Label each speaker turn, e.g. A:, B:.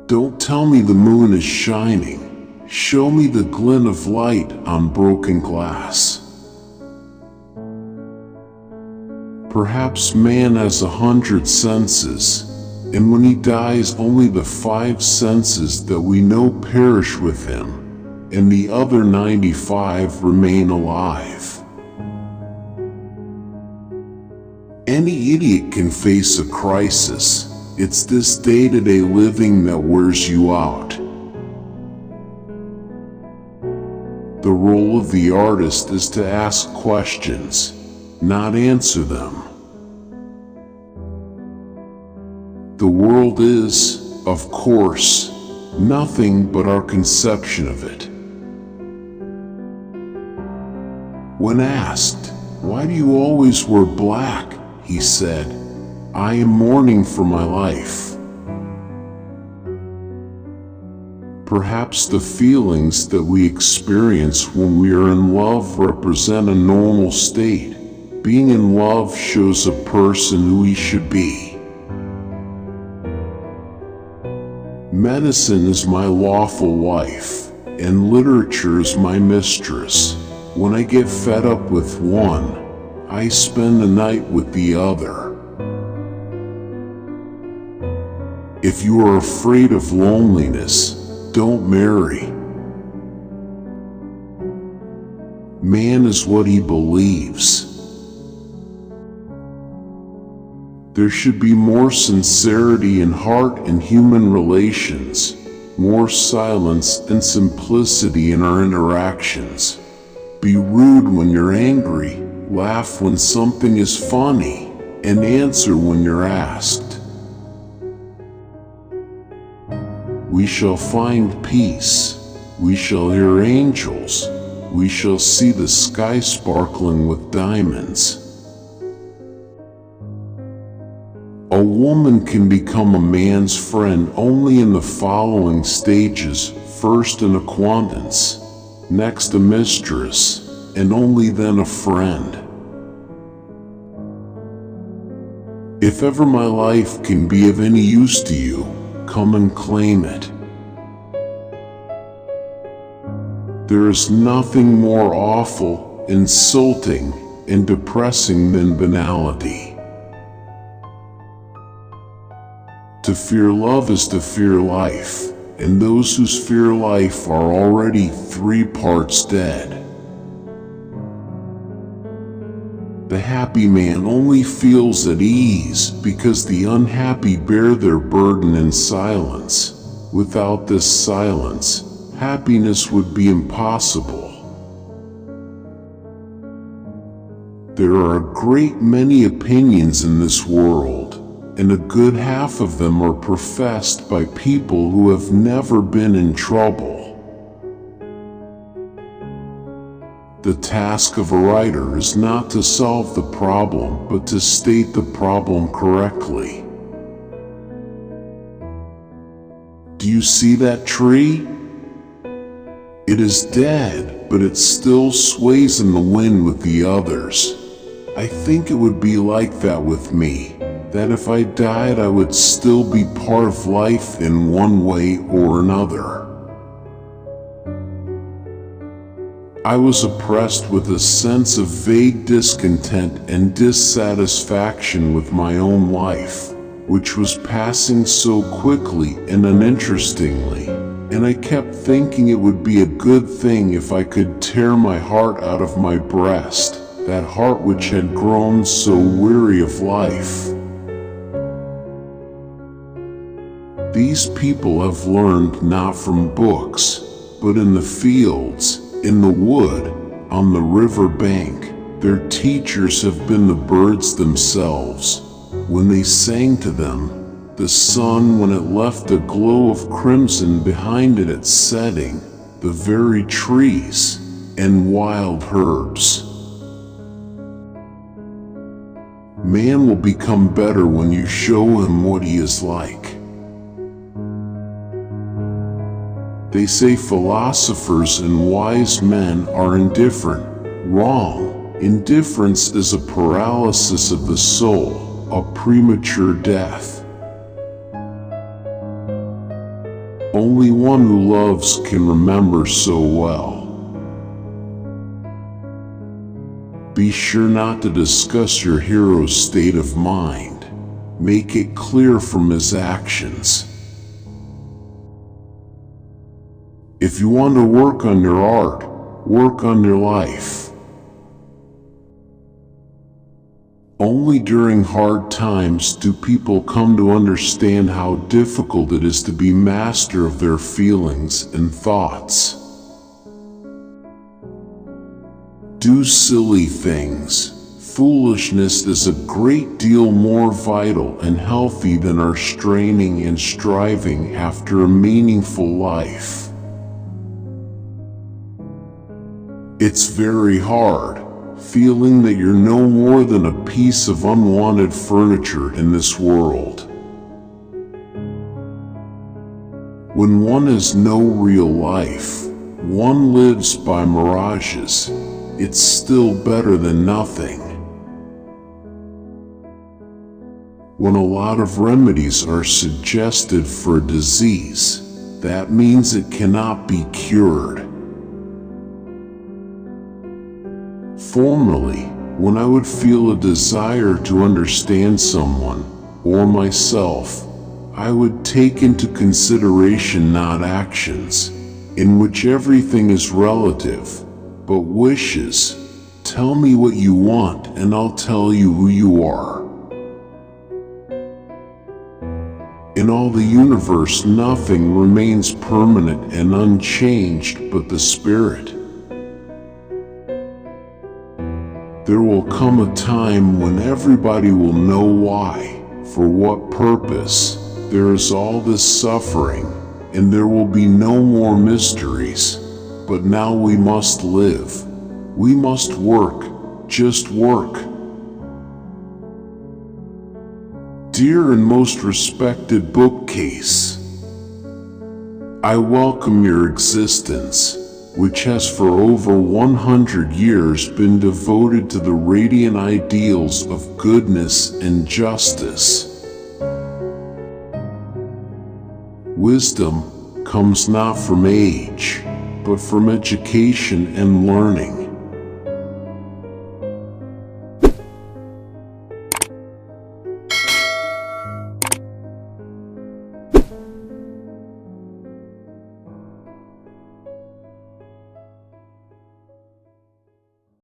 A: Don't tell me the moon is shining. Show me the glint of light on broken glass. Perhaps man has 100 senses, and when he dies only the 5 senses that we know perish with him, and the other 95 remain alive. Any idiot can face a crisis. It's this day-to-day living that wears you out. The role of the artist is to ask questions, not answer them. The world is, of course, nothing but our conception of it. When asked, "Why do you always wear black?" he said, "I am mourning for my life." Perhaps the feelings that we experience when we are in love represent a normal state. Being in love shows a person who he should be. Medicine is my lawful wife, and literature is my mistress. When I get fed up with one, I spend the night with the other. If you are afraid of loneliness, don't marry. Man is what he believes. There should be more sincerity and heart in human relations, more silence and simplicity in our interactions. Be rude when you're angry, laugh when something is funny, and answer when you're asked. We shall find peace, we shall hear angels, we shall see the sky sparkling with diamonds. A woman can become a man's friend only in the following stages: first an acquaintance, next a mistress, and only then a friend. If ever my life can be of any use to you, come and claim it. There is nothing more awful, insulting, and depressing than banality. To fear love is to fear life, and those who fear life are already 3 parts dead. The happy man only feels at ease because the unhappy bear their burden in silence. Without this silence, happiness would be impossible. There are a great many opinions in this world, and a good half of them are professed by people who have never been in trouble. The task of a writer is not to solve the problem, but to state the problem correctly. Do you see that tree? It is dead, but it still sways in the wind with the others. I think it would be like that with me, that if I died I would still be part of life in one way or another. I was oppressed with a sense of vague discontent and dissatisfaction with my own life, which was passing so quickly and uninterestingly, and I kept thinking it would be a good thing if I could tear my heart out of my breast, that heart which had grown so weary of life. These people have learned not from books, but in the fields, in the wood, on the river bank. Their teachers have been the birds themselves. When they sang to them, the sun when it left a glow of crimson behind it at setting, the very trees and wild herbs. Man will become better when you show him what he is like. They say philosophers and wise men are indifferent. Wrong. Indifference is a paralysis of the soul, a premature death. only one who loves can remember so well. Be sure not to discuss your hero's state of mind. Make it clear from his actions. If you want to work on your art, work on your life. Only during hard times do people come to understand how difficult it is to be master of their feelings and thoughts. Do silly things. Foolishness is a great deal more vital and healthy than our straining and striving after a meaningful life. It's very hard, feeling that you're no more than a piece of unwanted furniture in this world. When one has no real life, one lives by mirages. It's still better than nothing. When a lot of remedies are suggested for a disease, that means it cannot be cured. Formerly, when I would feel a desire to understand someone, or myself, I would take into consideration not actions, in which everything is relative, but wishes. Tell me what you want and I'll tell you who you are. In all the universe, nothing remains permanent and unchanged but the spirit. There will come a time when everybody will know why, for what purpose, there is all this suffering, and there will be no more mysteries. But now we must live. We must work, just work. Dear and most respected bookcase, I welcome your existence, which has for over 100 years been devoted to the radiant ideals of goodness and justice. Wisdom comes not from age, but from education and learning.